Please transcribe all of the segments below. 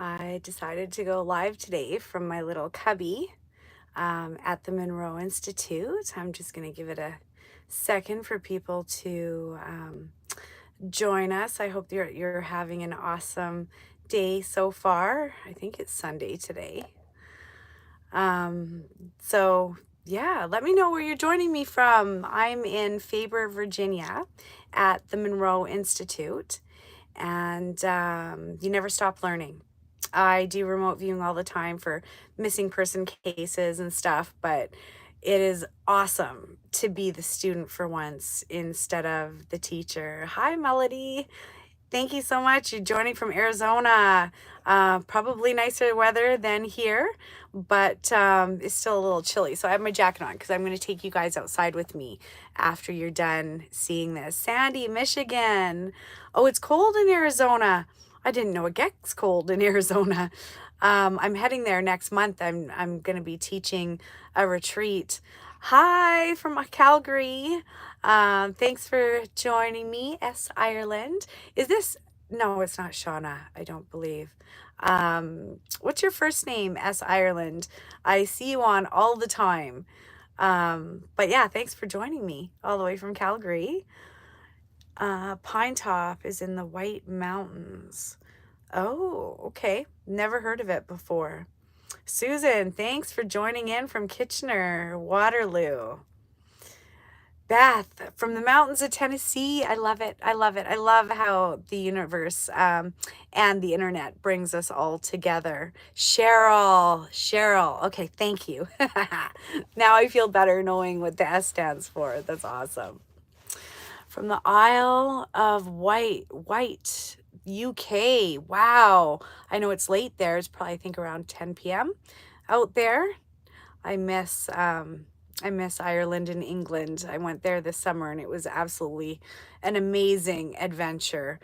I decided to go live today from my little cubby at the Monroe Institute. I'm just going to give it a second for people to join us. I hope you're having an awesome day so far. I think it's Sunday today. Um, so yeah, let me know where you're joining me from. I'm in Faber, Virginia at the Monroe Institute, and you never stop learning. I do remote viewing all the time for missing person cases and stuff, but it is awesome to be the student for once instead of the teacher. Hi, Melody. Thank you so much. You're joining from Arizona. Probably nicer weather than here, but it's still a little chilly. So I have my jacket on because I'm going to take you guys outside with me after you're done seeing this. Sandy, Michigan. Oh, it's cold in Arizona. I didn't know it gets cold in Arizona. I'm heading there next month. I'm going to be teaching a retreat. Hi from Calgary. Thanks for joining me, S. Ireland. Is this, no, it's not Shauna, I don't believe. What's your first name, S. Ireland? I see you on all the time. But yeah, thanks for joining me all the way from Calgary. Pine Top is in the White Mountains. Oh, okay. Never heard of it before. Susan, thanks for joining in from Kitchener, Waterloo. Beth, from the mountains of Tennessee. I love it. I love it. I love how the universe and the internet brings us all together. Cheryl. Okay, thank you. Now I feel better knowing what the S stands for. That's awesome. From the Isle of Wight, UK. Wow. I know it's late there. It's probably, I think, around 10 p.m. out there. I miss Ireland and England. I went there this summer and it was absolutely an amazing adventure.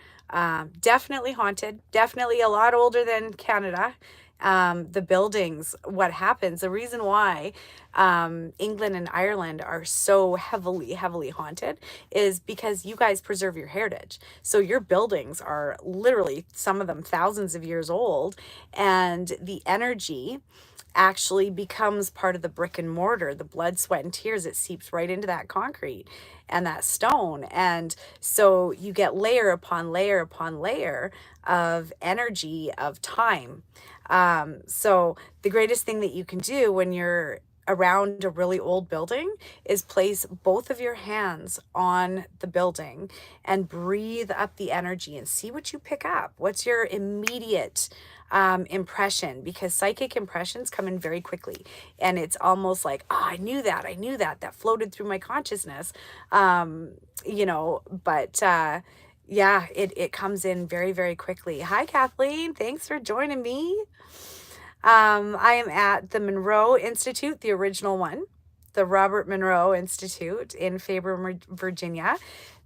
Definitely haunted, definitely a lot older than Canada. The buildings, what happens, the reason why England and Ireland are so heavily haunted is because you guys preserve your heritage. So your buildings are literally, some of them thousands of years old, and the energy actually becomes part of the brick and mortar, the blood, sweat, and tears. It seeps right into that concrete and that stone. And so you get layer upon layer upon layer of energy, of time. So the greatest thing that you can do when you're around a really old building is place both of your hands on the building and breathe up the energy and see what you pick up. What's your immediate impression? Because psychic impressions come in very quickly, and it's almost like, oh, I knew that floated through my consciousness. But yeah, it comes in very quickly. Hi, Kathleen. Thanks for joining me. I am at the Monroe Institute, the original one, the Robert Monroe Institute in Faber, Virginia.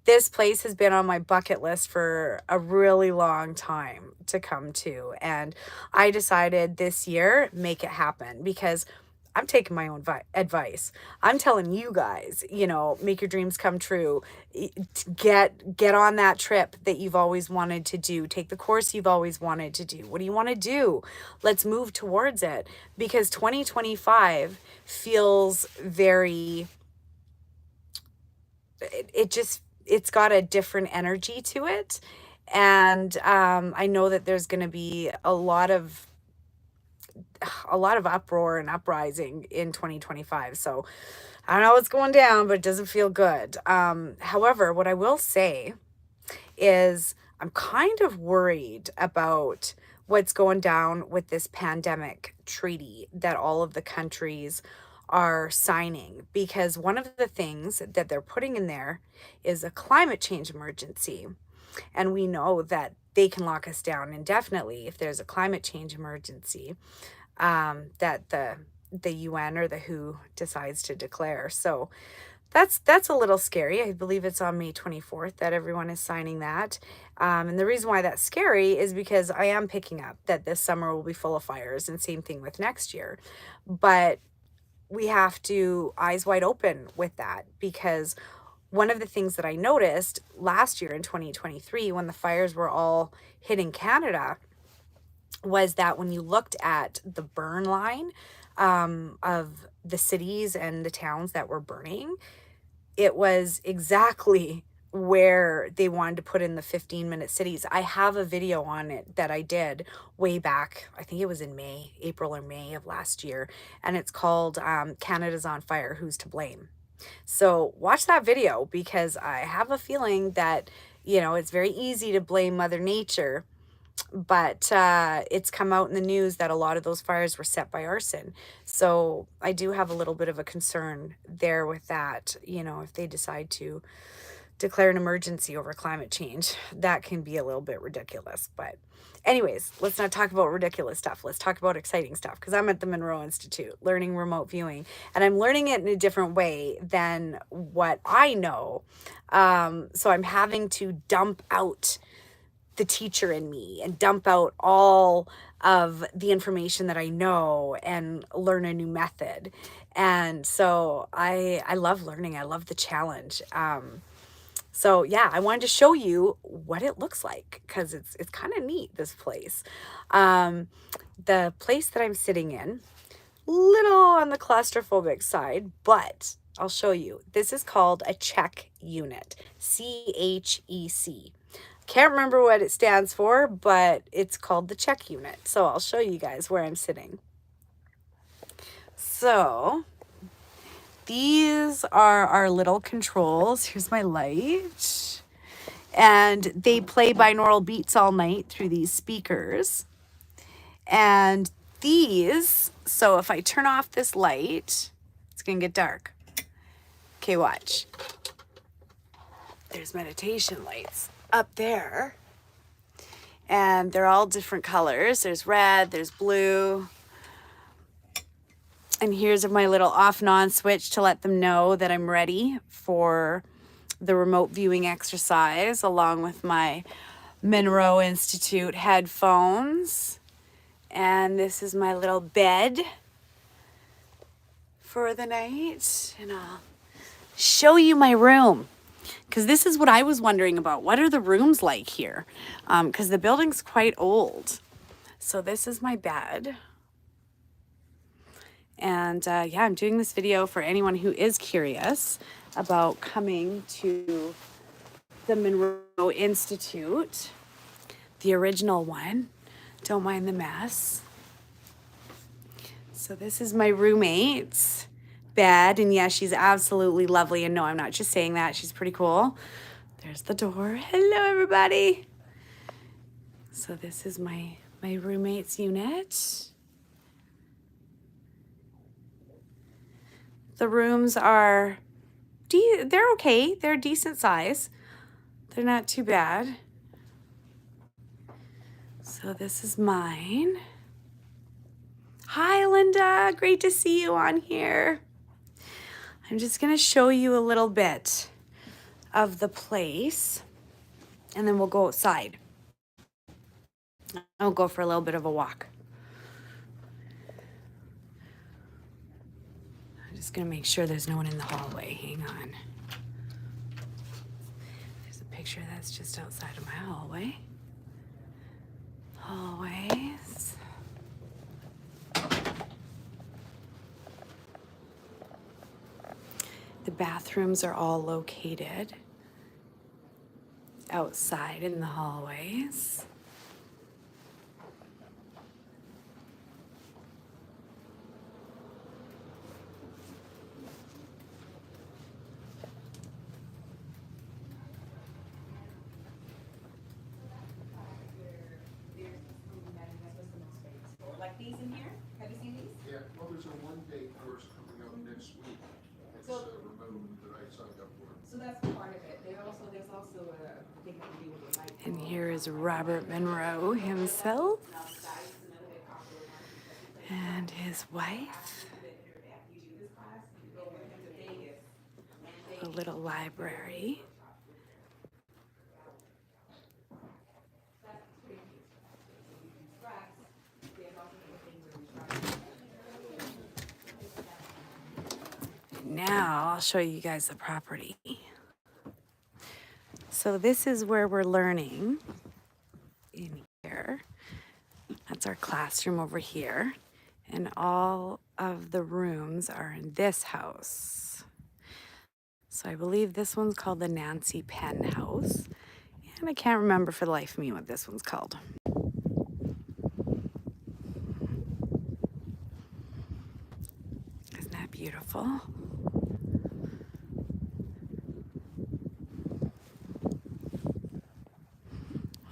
This place has been on my bucket list for a really long time to come to. And I decided this year, make it happen, because I'm taking my own advice. I'm telling you guys, make your dreams come true. Get on that trip that you've always wanted to do. Take the course you've always wanted to do. What do you want to do? Let's move towards it, because 2025 feels very, it's got a different energy to it. And I know that there's going to be a lot of uproar and uprising in 2025. So I don't know what's going down, but it doesn't feel good. However, what I will say is I'm kind of worried about what's going down with this pandemic treaty that all of the countries are signing, because one of the things that they're putting in there is a climate change emergency. And we know that they can lock us down indefinitely if there's a climate change emergency that the UN or the WHO decides to declare. So that's a little scary. I believe it's on May 24th that everyone is signing that. And the reason why that's scary is because I am picking up that this summer will be full of fires, and same thing with next year. But we have to eyes wide open with that, because one of the things that I noticed last year in 2023, when the fires were all hitting Canada, was that when you looked at the burn line of the cities and the towns that were burning, it was exactly where they wanted to put in the 15-minute cities. I have a video on it that I did way back. I think it was in May, April or May of last year. And it's called Canada's on Fire, Who's to Blame? So watch that video, because I have a feeling that, you know, it's very easy to blame Mother Nature, but it's come out in the news that a lot of those fires were set by arson. So I do have a little bit of a concern there with that. You know, if they decide to declare an emergency over climate change, that can be a little bit ridiculous. But anyways, let's not talk about ridiculous stuff. Let's talk about exciting stuff, because I'm at the Monroe Institute learning remote viewing, and I'm learning it in a different way than what I know. So I'm having to dump out the teacher in me and dump out all of the information that I know and learn a new method. And so I love learning. I love the challenge. So yeah, I wanted to show you what it looks like, because it's kind of neat, this place. The place that I'm sitting in, little on the claustrophobic side, but I'll show you. This is called a check unit, CHEC. Can't remember what it stands for, but it's called the check unit. So I'll show you guys where I'm sitting. So these are our little controls. Here's my light. And they play binaural beats all night through these speakers. And these, so if I turn off this light, it's going to get dark. Okay, watch. There's meditation lights up there. And they're all different colors. There's red, there's blue. And here's my little off and on switch to let them know that I'm ready for the remote viewing exercise, along with my Monroe Institute headphones. And this is my little bed for the night. And I'll show you my room, because this is what I was wondering about. What are the rooms like here? Because the building's quite old. So this is my bed. And yeah, I'm doing this video for anyone who is curious about coming to the Monroe Institute, the original one. Don't mind the mess. So this is my roommate's bed, and yeah, she's absolutely lovely. And no, I'm not just saying that. She's pretty cool. There's the door. Hello, everybody. So this is my roommate's unit. The rooms are, they're okay. They're decent size. They're not too bad. So this is mine. Hi, Linda. Great to see you on here. I'm just going to show you a little bit of the place, and then we'll go outside. I'll go for a little bit of a walk. I'm just going to make sure there's no one in the hallway. Hang on. There's a picture that's just outside of my hallway. Hallways. The bathrooms are all located outside in the hallways. Like these in here? Have you seen these? Yeah, well, there's a one-day course coming up next week. It's remote that I signed up for. So that's part of it. There's also a thing that we do with the light. And here is Robert Monroe himself and his wife. A little library. Now I'll show you guys the property. So this is where we're learning in here at That's our classroom over here. And all of the rooms are in this house. So I believe this one's called the Nancy Penn House. And I can't remember for the life of me what this one's called. Isn't that beautiful?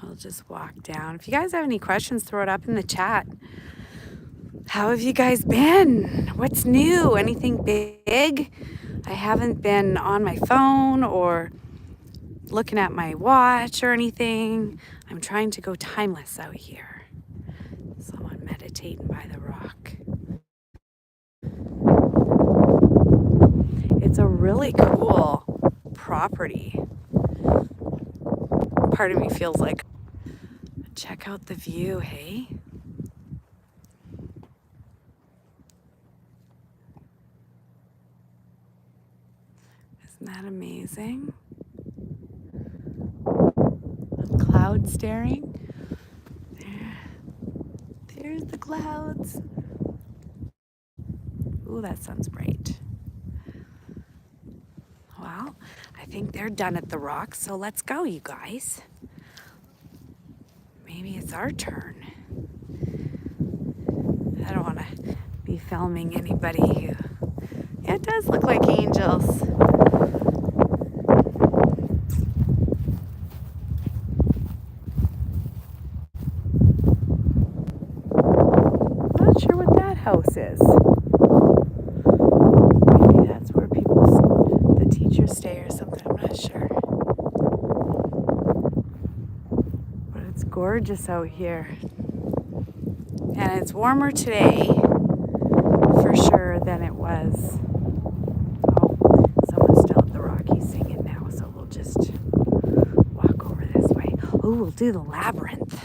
I'll just walk down. If you guys have any questions, throw it up in the chat. How have you guys been? What's new? Anything big? I haven't been on my phone or looking at my watch or anything. I'm trying to go timeless out here. Someone meditating by the rock. It's a really cool property. Part of me feels like, check out the view, hey? Isn't that amazing? I'm cloud staring. There's the clouds. Ooh, that sun's bright. Well, I think they're done at the rock, so let's go, you guys. Maybe it's our turn. I don't want to be filming anybody who... Yeah, it does look like angels. Not sure what that house is. Maybe that's where the teachers stay or something. I'm not sure. But it's gorgeous out here. And it's warmer today, for sure, than it was. Oh, someone's still at the rock. He's singing now, so we'll just walk over this way. Oh, we'll do the labyrinth.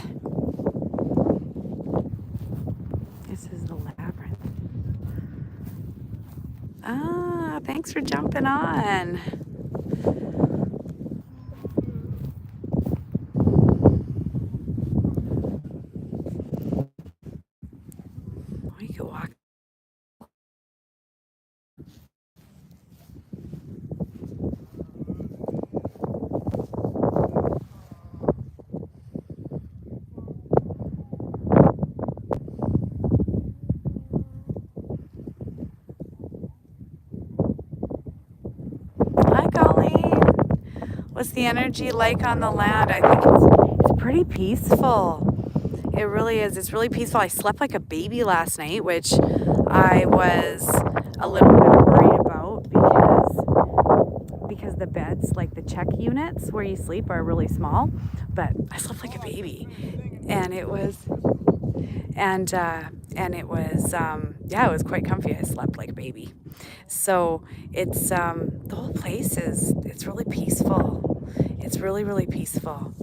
This is the labyrinth. Ah, thanks for jumping on. We could walk. Hi, Colleen. What's the energy like on the land? I think it's pretty peaceful. It really is. It's really peaceful. I slept like a baby last night, which I was a little bit worried about because the beds, like the check units where you sleep, are really small. But I slept like a baby, and it was it was quite comfy. I slept like a baby. So it's the whole place it's really peaceful. It's really, really peaceful.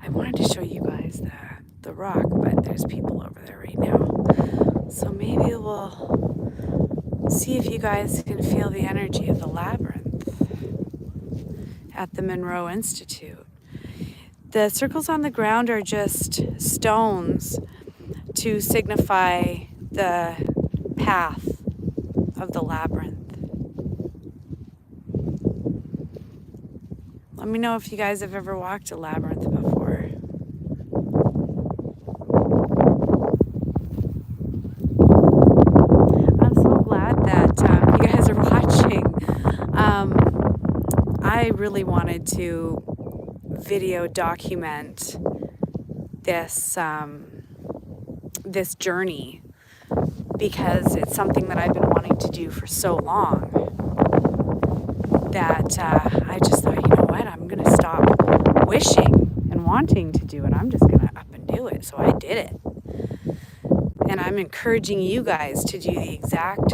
I wanted to show you guys the rock, but there's people over there right now. So maybe we'll see if you guys can feel the energy of the labyrinth at the Monroe Institute. The circles on the ground are just stones to signify the path of the labyrinth. Let me know if you guys have ever walked a labyrinth before. I'm so glad that you guys are watching. I really wanted to video document this this journey because it's something that I've been wanting to do for so long that I just thought, you know what, I'm gonna stop wishing and wanting to do it. I'm just gonna up and do it. So I did it, and I'm encouraging you guys to do the exact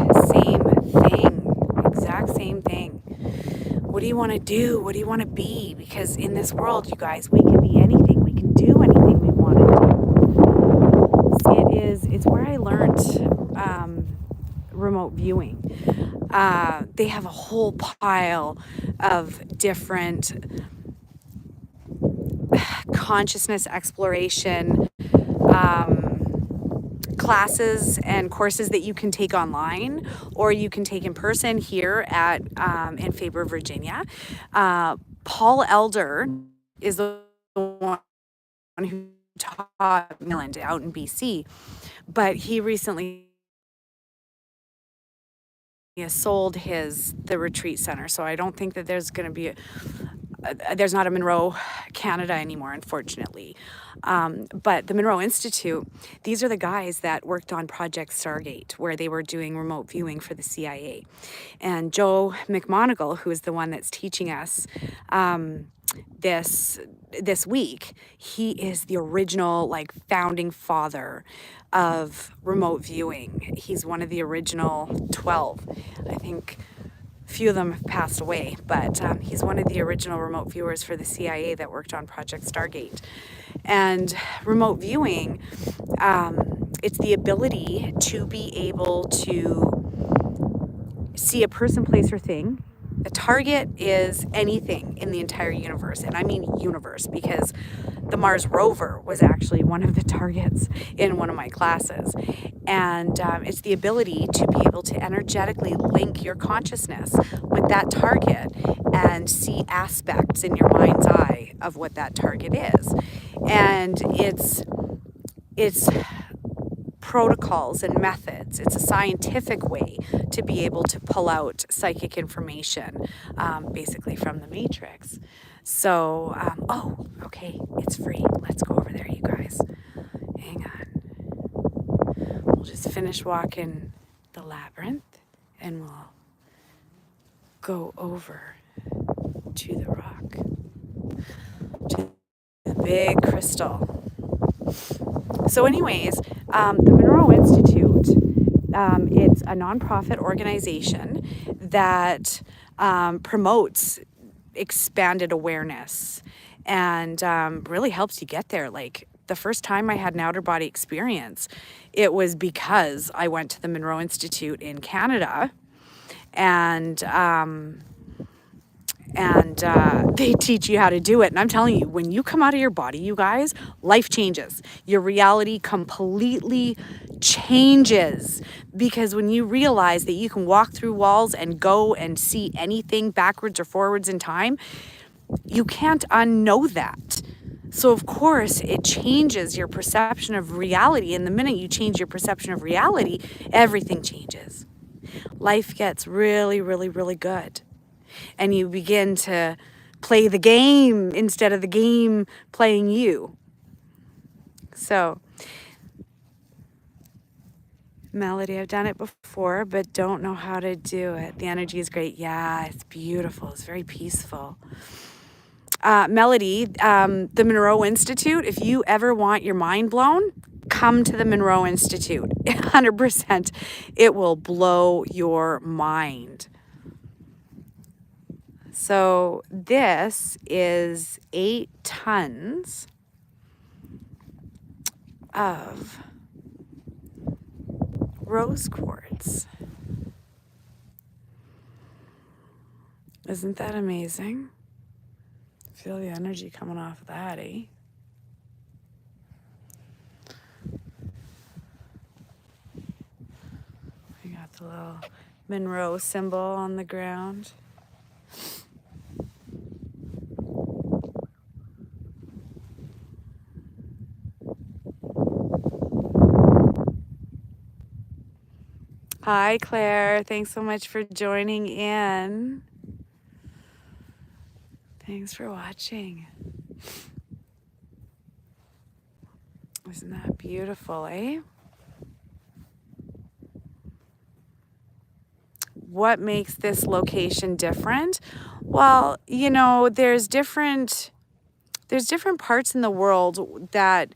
same thing. What do you want to do? What do you want to be? Because in this world, you guys, we can be anything. We can do anything we want to do. It's where I learned remote viewing. They have a whole pile of different consciousness exploration classes and courses that you can take online or you can take in person here at in Faber, Virginia. Paul Elder is the one who taught Milland out in BC, but he recently has sold the retreat center, so I don't think that there's going to be there's not a Monroe, Canada anymore, unfortunately. But the Monroe Institute, these are the guys that worked on Project Stargate, where they were doing remote viewing for the CIA. And Joe McMoneagle, who is the one that's teaching us this week, he is the original like founding father of remote viewing. He's one of the original 12. I think few of them have passed away, but he's one of the original remote viewers for the CIA that worked on Project Stargate. And remote viewing, it's the ability to be able to see a person, place, or thing. A target is anything in the entire universe, and I mean universe, because the Mars rover was actually one of the targets in one of my classes. And it's the ability to be able to energetically link your consciousness with that target and see aspects in your mind's eye of what that target is. And it's protocols and methods. It's a scientific way to be able to pull out psychic information, basically from the matrix. So, oh, okay, it's free. Let's go over there, you guys. Hang on. We'll just finish walking the labyrinth and we'll go over to the rock, to the big crystal. So anyways, the Monroe Institute, it's a nonprofit organization that promotes expanded awareness and really helps you get there. Like the first time I had an outer body experience, it was because I went to the Monroe Institute in Canada, and they teach you how to do it. And I'm telling you, when you come out of your body, you guys, life changes. Your reality completely changes, because when you realize that you can walk through walls and go and see anything backwards or forwards in time, you can't unknow that. So of course it changes your perception of reality. And the minute you change your perception of reality, everything changes. Life gets really, really, really good. And you begin to play the game instead of the game playing you. So, Melody, I've done it before, but don't know how to do it. The energy is great. Yeah, it's beautiful. It's very peaceful. Melody, the Monroe Institute, if you ever want your mind blown, come to the Monroe Institute. 100%. It will blow your mind. So this is 8 tons of rose quartz. Isn't that amazing? Feel the energy coming off of that, eh? We got the little Monroe symbol on the ground. Hi, Claire. Thanks so much for joining in. Thanks for watching. Isn't that beautiful, eh? What makes this location different? Well, you know, there's different parts in the world that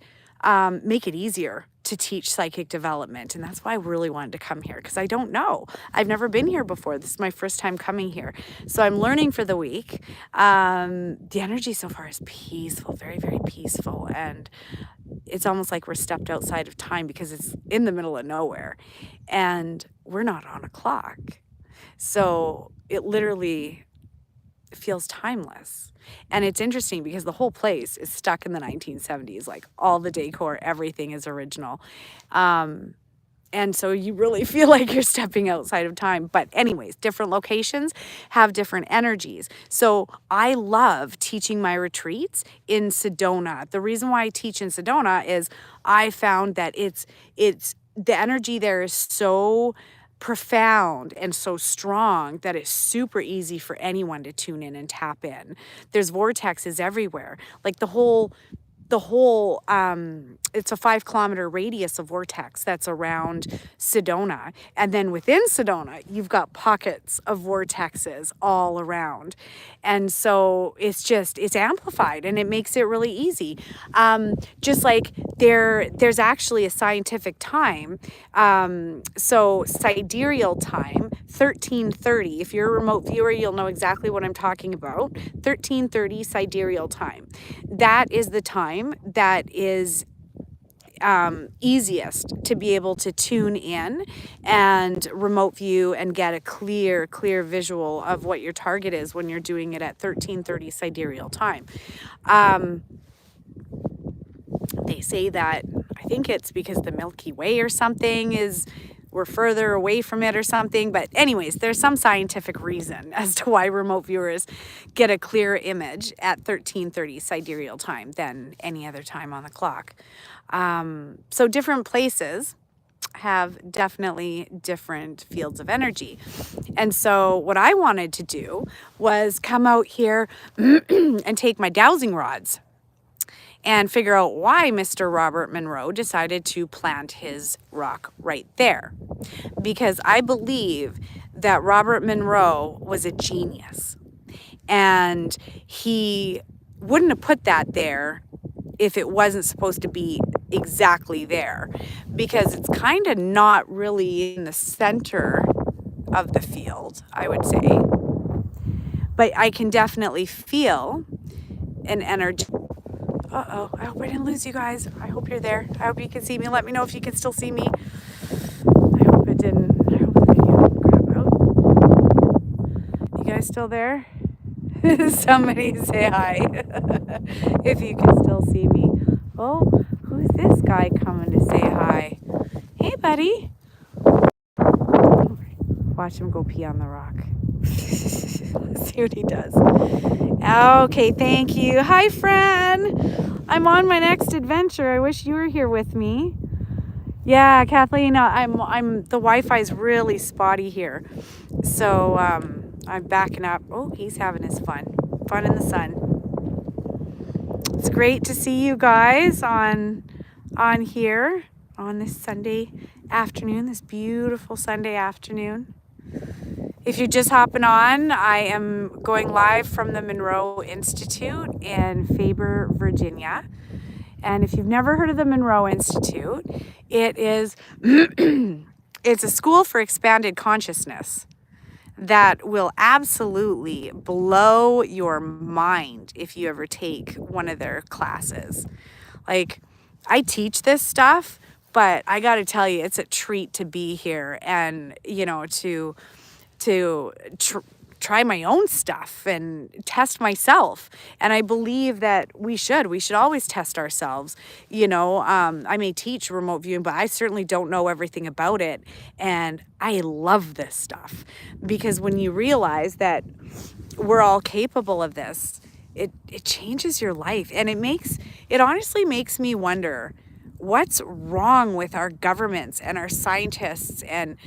make it easier to teach psychic development. And that's why I really wanted to come here, because I don't know. I've never been here before. This is my first time coming here. So I'm learning for the week. The energy so far is peaceful, very, very peaceful. And it's almost like we're stepped outside of time, because it's in the middle of nowhere and we're not on a clock. So it literally feels timeless. And it's interesting because the whole place is stuck in the 1970s. Like all the decor, everything is original. And so you really feel like you're stepping outside of time. But anyways, different locations have different energies. So I love teaching my retreats in Sedona. The reason why I teach in Sedona is I found that it's the energy there is so profound and so strong that it's super easy for anyone to tune in and tap in. There's vortexes everywhere. Like the whole it's a 5 kilometer radius of vortex that's around Sedona, and then within Sedona you've got pockets of vortexes all around, and so it's amplified and it makes it really easy. Just like there's actually a scientific time, so sidereal time 1330. If you're a remote viewer, you'll know exactly what I'm talking about. 1330 sidereal time. That is the time that is easiest to be able to tune in and remote view and get a clear visual of what your target is when you're doing it at 1330 sidereal time. They say that, I think it's because the Milky Way or something we're further away from it or something. But anyways, there's some scientific reason as to why remote viewers get a clearer image at 1330 sidereal time than any other time on the clock. So different places have definitely different fields of energy. And so what I wanted to do was come out here and take my dowsing rods and figure out why Mr. Robert Monroe decided to plant his rock right there. Because I believe that Robert Monroe was a genius. And he wouldn't have put that there if it wasn't supposed to be exactly there. Because it's kind of not really in the center of the field, I would say. But I can definitely feel an energy. Uh-oh, I hope I didn't lose you guys. I hope you're there. I hope you can see me. Let me know if you can still see me. I hope it didn't. I hope the video crap out. You guys still there? Somebody say hi. If you can still see me. Oh, who's this guy coming to say hi? Hey, buddy. Watch him go pee on the rock. Let's see what he does. Okay, thank you. Hi, friend. I'm on my next adventure. I wish you were here with me. Yeah, Kathleen, I'm the Wi-Fi is really spotty here. So, I'm backing up. Oh, he's having his fun. Fun in the sun. It's great to see you guys on here on this Sunday afternoon, this beautiful Sunday afternoon. If you're just hopping on, I am going live from the Monroe Institute in Faber, Virginia. And if you've never heard of the Monroe Institute, it is it's a school for expanded consciousness that will absolutely blow your mind if you ever take one of their classes. Like, I teach this stuff, but I got to tell you, it's a treat to be here and, to try my own stuff and test myself. And I believe that we should always test ourselves. I may teach remote viewing, but I certainly don't know everything about it. And I love this stuff because when you realize that we're all capable of this, it changes your life. And it honestly makes me wonder what's wrong with our governments and our scientists and,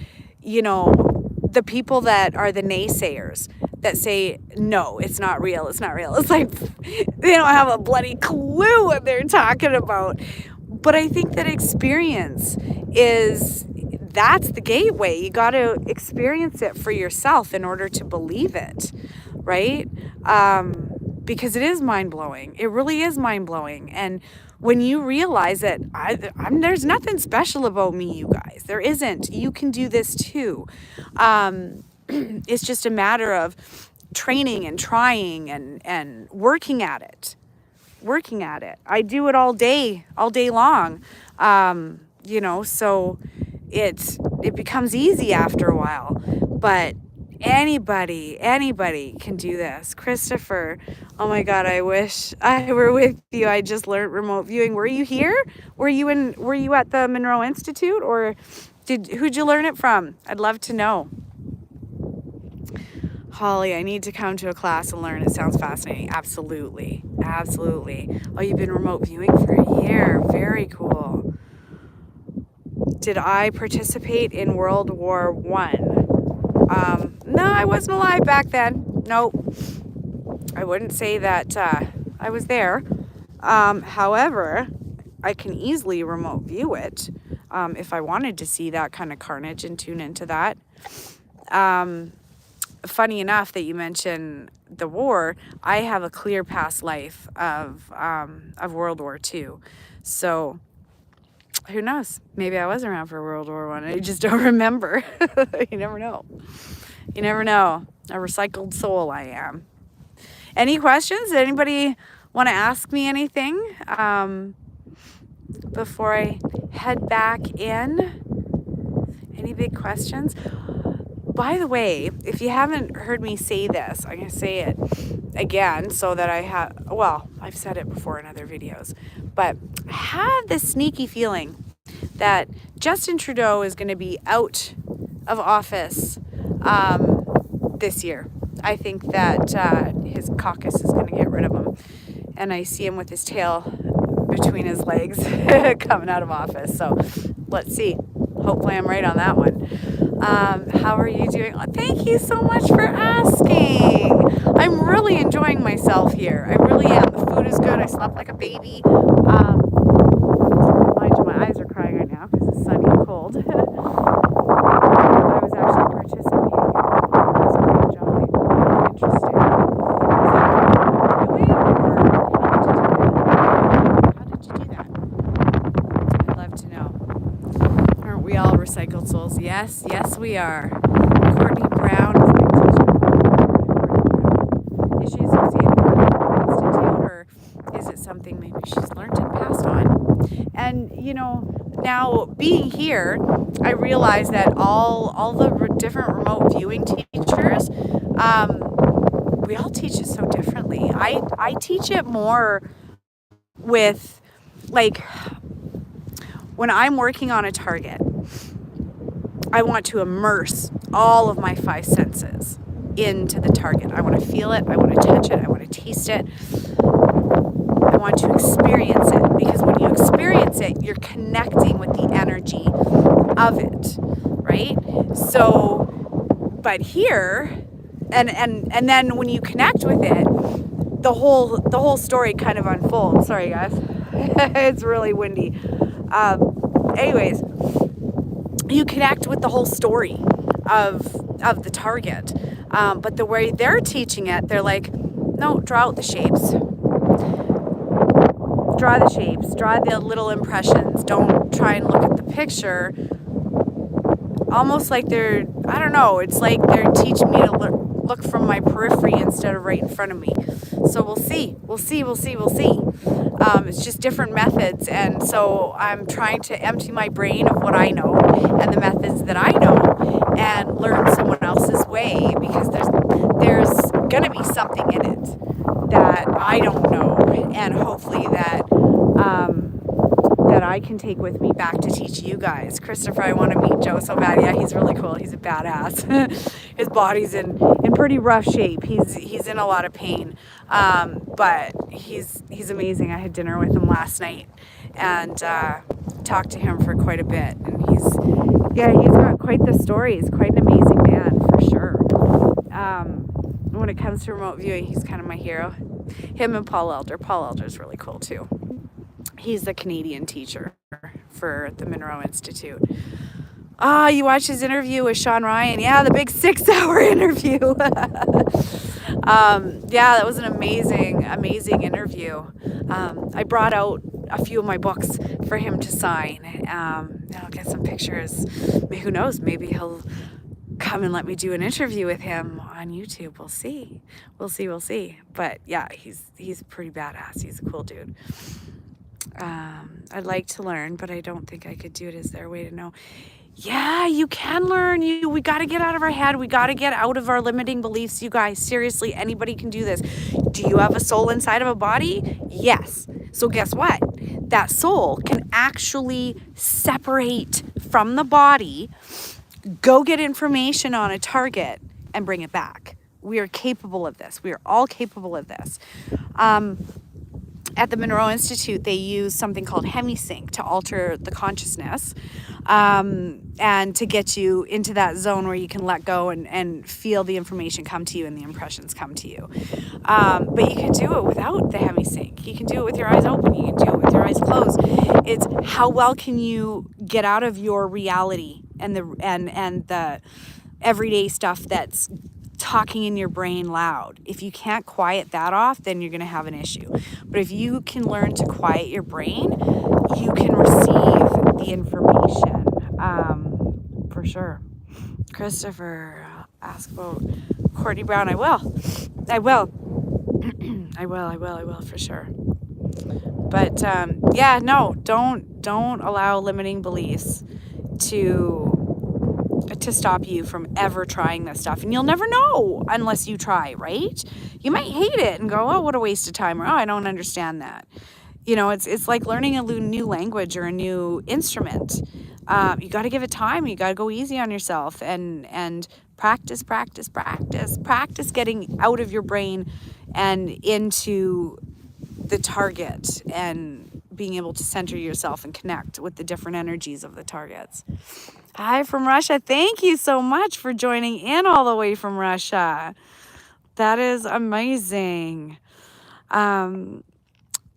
the people that are the naysayers that say, no, it's not real. It's not real. It's like they don't have a bloody clue what they're talking about. But I think that experience that's the gateway. You got to experience it for yourself in order to believe it, right? Because it is mind-blowing. It really is mind-blowing. And when you realize that there's nothing special about me, you guys. There isn't. You can do this too. It's just a matter of training and trying and working at it. I do it all day long. So it becomes easy after a while. But Anybody can do this. Christopher, oh my God, I wish I were with you. I just learned remote viewing. Were you here? Were you at the Monroe Institute, or who'd you learn it from? I'd love to know. Holly, I need to come to a class and learn. It sounds fascinating. Absolutely. Absolutely. Oh, you've been remote viewing for a year. Very cool. Did I participate in World War One? No, I wasn't alive back then. Nope. I wouldn't say that I was there. However, I can easily remote view it if I wanted to see that kind of carnage and tune into that. Funny enough that you mentioned the war, I have a clear past life of World War II. So who knows? Maybe I was around for World War One. I just don't remember. You never know. You never know. A recycled soul I am. Any questions? Anybody want to ask me anything before I head back in? Any big questions? By the way, if you haven't heard me say this, I'm going to say it again so that I've said it before in other videos, but I have this sneaky feeling that Justin Trudeau is going to be out of office this year. I think that his caucus is going to get rid of him. And I see him with his tail between his legs coming out of office. So let's see. Hopefully I'm right on that one. How are you doing? Oh, thank you so much for asking. I'm really enjoying myself here. I really am. The food is good. I slept like a baby. Mind you, my eyes are crying right now because it's sunny and cold. I was actually participating in it. It was quite jolly. Interesting. Is that doing, or how did you do that? I'd love to know. Aren't we all recycled souls? Yes, we are. Courtney Brown is my teacher. Is she associated with the Institute, or is it something maybe she's learned and passed on? And now being here, I realize that all the different remote viewing teachers, we all teach it so differently. I teach it more with, like, when I'm working on a target, I want to immerse all of my 5 senses into the target. I want to feel it. I want to touch it. I want to taste it. I want to experience it, because when you experience it, you're connecting with the energy of it, right? So, but here, and then when you connect with it, the whole story kind of unfolds. Sorry, guys. It's really windy. Anyways, you connect with the whole story of the target. But the way they're teaching it, they're like, no, draw out the shapes. Draw the shapes. Draw the little impressions. Don't try and look at the picture. Almost like I don't know, it's like they're teaching me to look from my periphery instead of right in front of me. So we'll see. It's just different methods, and so I'm trying to empty my brain of what I know and the methods that I know and learn someone else's way, because there's gonna be something in it that I don't know, and hopefully that I can take with me back to teach you guys. Christopher, I want to meet Joe so bad. Yeah, he's really cool. He's a badass. His body's in pretty rough shape. He's in a lot of pain, but he's amazing. I had dinner with him last night and talked to him for quite a bit. And he's got quite the story. He's quite an amazing man for sure. When it comes to remote viewing, he's kind of my hero. Him and Paul Elder. Paul Elder's really cool too. He's the Canadian teacher for the Monroe Institute. You watched his interview with Sean Ryan. Yeah, the big 6-hour interview. That was an amazing interview. I brought out a few of my books for him to sign. I'll get some pictures. Who knows? Maybe he'll come and let me do an interview with him on YouTube. We'll see. But yeah, he's pretty badass. He's a cool dude. I'd like to learn, but I don't think I could do it. Is there a way to know? Yeah, you can learn. We got to get out of our head. We got to get out of our limiting beliefs, you guys. Seriously, anybody can do this. Do you have a soul inside of a body? Yes. So guess what? That soul can actually separate from the body, go get information on a target, and bring it back. We are capable of this. We are all capable of this. At the Monroe Institute, they use something called hemisync to alter the consciousness, and to get you into that zone where you can let go and feel the information come to you and the impressions come to you. But you can do it without the hemisync. You can do it with your eyes open. You can do it with your eyes closed. It's how well can you get out of your reality and the everyday stuff that's talking in your brain loud. If you can't quiet that off, then you're going to have an issue. But if you can learn to quiet your brain, you can receive the information, for sure. Christopher, ask about Courtney Brown. I will for sure. But yeah, no, don't allow limiting beliefs to stop you from ever trying this stuff. And you'll never know unless you try, right? You might hate it and go, oh, what a waste of time, or oh, I don't understand that. You know, it's like learning a new language or a new instrument. You got to give it time. You got to go easy on yourself and practice getting out of your brain and into the target and being able to center yourself and connect with the different energies of the targets. Hi from Russia. Thank you so much for joining in all the way from Russia. That is amazing.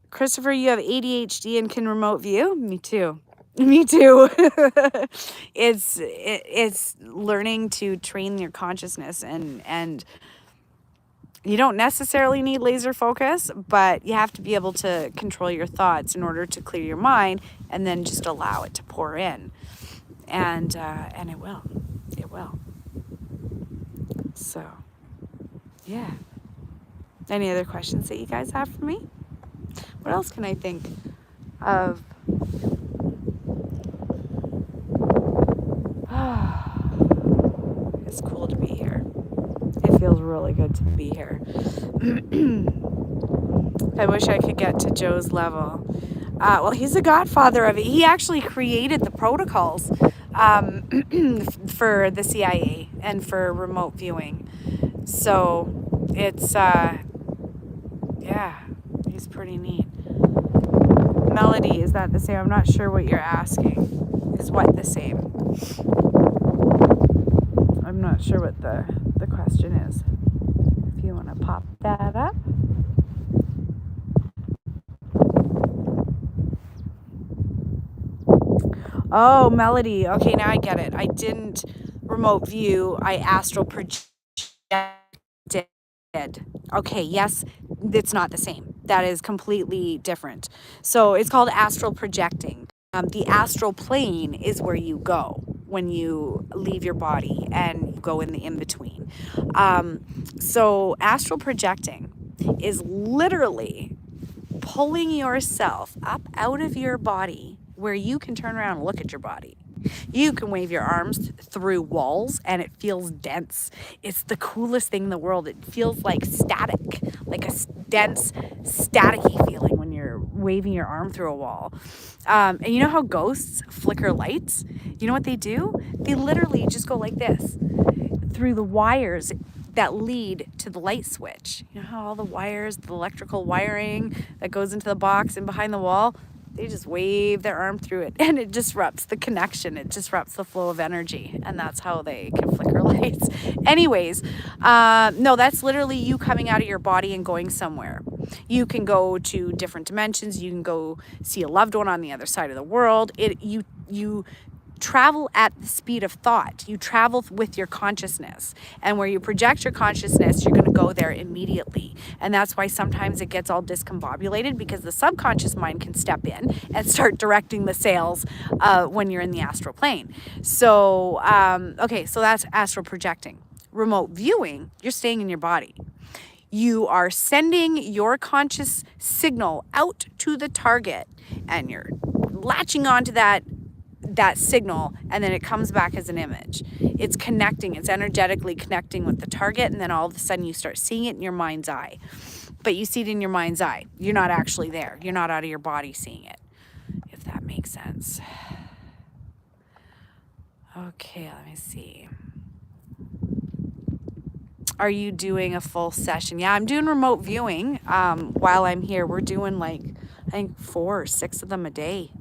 Christopher, you have ADHD and can remote view? Me too. Me too. It's learning to train your consciousness, and you don't necessarily need laser focus, but you have to be able to control your thoughts in order to clear your mind and then just allow it to pour in. And it will. So, yeah. Any other questions that you guys have for me? What else can I think of? It's cool to be here. It feels really good to be here. I wish I could get to Joe's level. Well, he's the godfather of it. He actually created the protocols for the CIA and for remote viewing. So it's, yeah, he's pretty neat. Melody, is that the same? I'm not sure what you're asking. Is what the same? I'm not sure what the question is. If you want to pop that up. Oh, Melody. Okay, now I get it. I didn't remote view. I astral projected. Okay, yes, it's not the same. That is completely different. So it's called astral projecting. The astral plane is where you go when you leave your body and go in the in-between. So astral projecting is literally pulling yourself up out of your body where you can turn around and look at your body. You can wave your arms through walls and it feels dense. It's the coolest thing in the world. It feels like static, like a dense, staticky feeling when you're waving your arm through a wall. And you know how ghosts flicker lights? You know what they do? They literally just go like this through the wires that lead to the light switch. You know how all the wires, the electrical wiring that goes into the box and behind the wall, they just wave their arm through it and it disrupts the connection. It disrupts the flow of energy. And that's how they can flicker lights. Anyways, no, that's literally you coming out of your body and going somewhere. You can go to different dimensions. You can go see a loved one on the other side of the world. You travel at the speed of thought. You travel with your consciousness. And where you project your consciousness, you're going to go there immediately. And that's why sometimes it gets all discombobulated, because the subconscious mind can step in and start directing the sails when you're in the astral plane. So, okay, so that's astral projecting. Remote viewing, you're staying in your body. You are sending your conscious signal out to the target, and you're latching onto that that signal, and then it comes back as an image. It's connecting, it's energetically connecting with the target, and then all of a sudden you start seeing it in your mind's eye. But you see it in your mind's eye. You're not actually there. You're not out of your body seeing it, if that makes sense. Okay, let me see. Are you doing a full session? Yeah, I'm doing remote viewing while I'm here. We're doing like, I think 4 or 6 of them a day.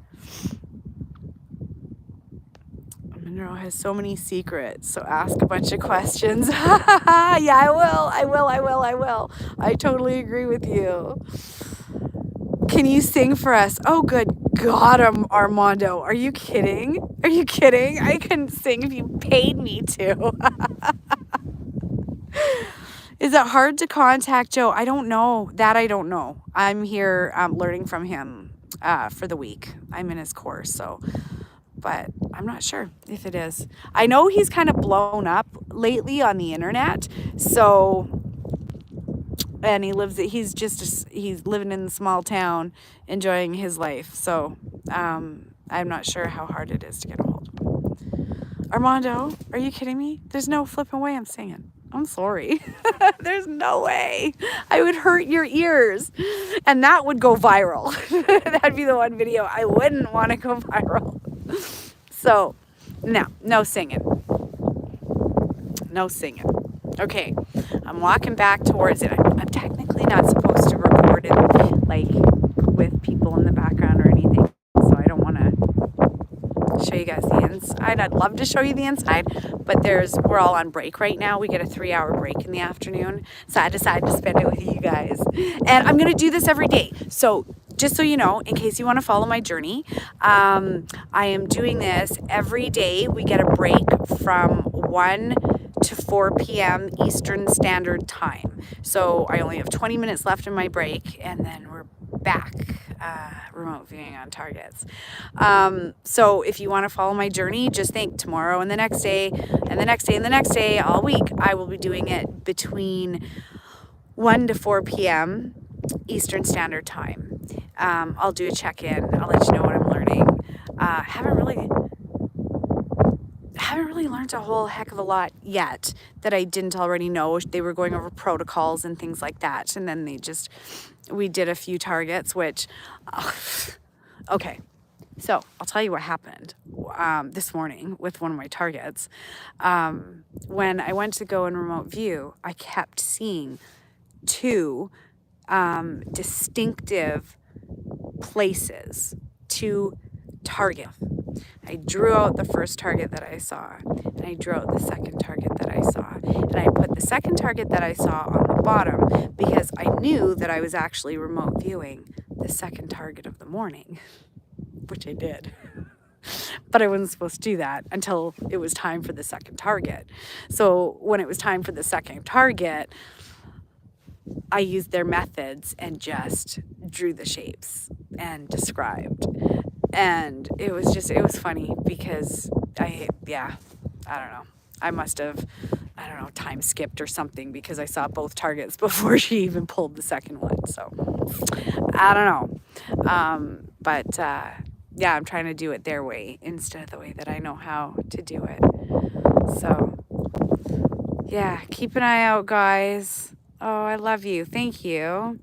Monroe has so many secrets, so ask a bunch of questions. Yeah, I will. I totally agree with you. Can you sing for us? Oh, good God, Armando. Are you kidding? Are you kidding? I couldn't sing if you paid me to. Is it hard to contact Joe? I don't know. That I don't know. I'm here learning from him for the week. I'm in his course, so, but I'm not sure if it is. I know he's kind of blown up lately on the internet, so, and he's living in a small town, enjoying his life, so I'm not sure how hard it is to get a hold of him. Armando, are you kidding me? There's no flipping way I'm singing. I'm sorry. There's no way. I would hurt your ears. And that would go viral. That'd be the one video I wouldn't want to go viral. So, no singing. No singing. Okay, I'm walking back towards it. I'm technically not supposed to record it, like, with people in the background or anything. So I don't want to show you guys the inside. I'd love to show you the inside, but we're all on break right now. We get a 3-hour break in the afternoon, so I decided to spend it with you guys. And I'm going to do this every day. So just so you know, in case you want to follow my journey, I am doing this every day. We get a break from 1 to 4 p.m. Eastern Standard Time. So I only have 20 minutes left in my break, and then we're back remote viewing on targets. So if you want to follow my journey, just think tomorrow and the next day and the next day and the next day all week, I will be doing it between 1 to 4 p.m. Eastern Standard Time. I'll do a check-in. I'll let you know what I'm learning. Haven't really learned a whole heck of a lot yet that I didn't already know. They were going over protocols and things like that, and then we did a few targets, which, okay. So I'll tell you what happened this morning with one of my targets. When I went to go in remote view, I kept seeing 2 distinctive places, 2 targets. I drew out the first target that I saw, and I drew out the second target that I saw, and I put the second target that I saw on the bottom because I knew that I was actually remote viewing the second target of the morning, which I did. But I wasn't supposed to do that until it was time for the second target. So when it was time for the second target, I used their methods and just drew the shapes and described. And it was funny because I don't know. I must have, time skipped or something because I saw both targets before she even pulled the second one. So I don't know. Yeah, I'm trying to do it their way instead of the way that I know how to do it. So yeah, keep an eye out, guys. Oh, I love you. Thank you.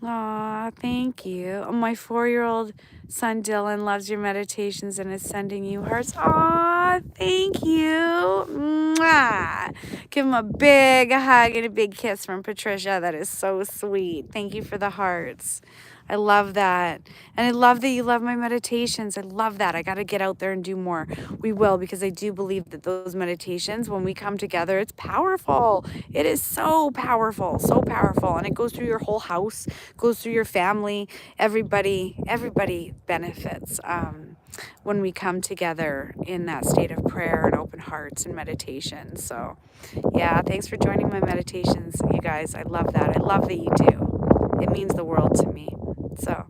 Aw, thank you. Oh, my 4-year-old son Dylan loves your meditations and is sending you hearts. Aw, thank you. Mwah. Give him a big hug and a big kiss from Patricia. That is so sweet. Thank you for the hearts. I love that. And I love that you love my meditations. I love that. I got to get out there and do more. We will, because I do believe that those meditations, when we come together, it's powerful. It is so powerful, so powerful. And it goes through your whole house, goes through your family. Everybody benefits when we come together in that state of prayer and open hearts and meditation. So yeah, thanks for joining my meditations, you guys. I love that. I love that you do. It means the world to me. So,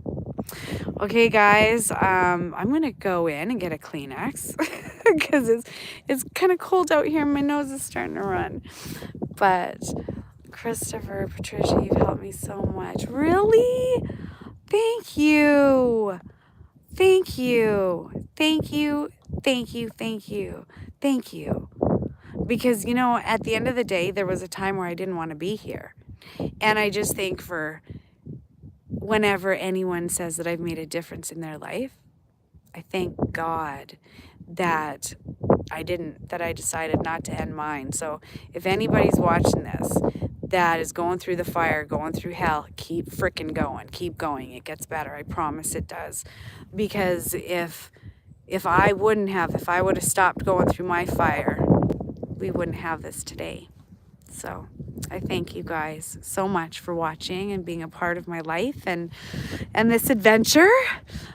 okay, guys, I'm going to go in and get a Kleenex because it's kind of cold out here. My nose is starting to run. But Christopher, Patricia, you've helped me so much. Really? Thank you. Thank you. Thank you. Thank you. Thank you. Thank you. Because, you know, at the end of the day, there was a time where I didn't want to be here. And I just think for whenever anyone says that I've made a difference in their life, I thank God that that I decided not to end mine. So if anybody's watching this that is going through the fire, going through hell, keep freaking going. Keep going. It gets better. I promise it does. Because if I would have stopped going through my fire, we wouldn't have this today. So I thank you guys so much for watching and being a part of my life and this adventure,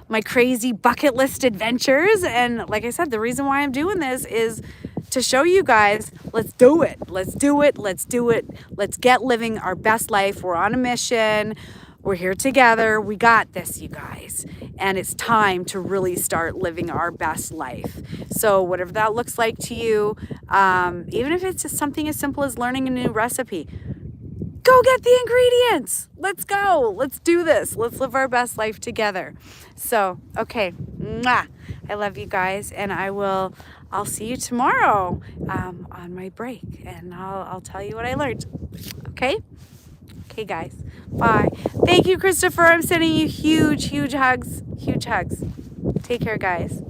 my crazy bucket list adventures. And like I said, the reason why I'm doing this is to show you guys, let's do it. Let's do it. Let's do it. Let's get living our best life. We're on a mission. We're here together. We got this, you guys. And it's time to really start living our best life. So whatever that looks like to you, even if it's just something as simple as learning a new recipe, go get the ingredients. Let's go. Let's do this. Let's live our best life together. So, okay. Mwah. I love you guys. And I'll see you tomorrow on my break. And I'll tell you what I learned. Okay? Okay, guys. Bye. Thank you, Christopher. I'm sending you huge, huge hugs. Huge hugs. Take care, guys.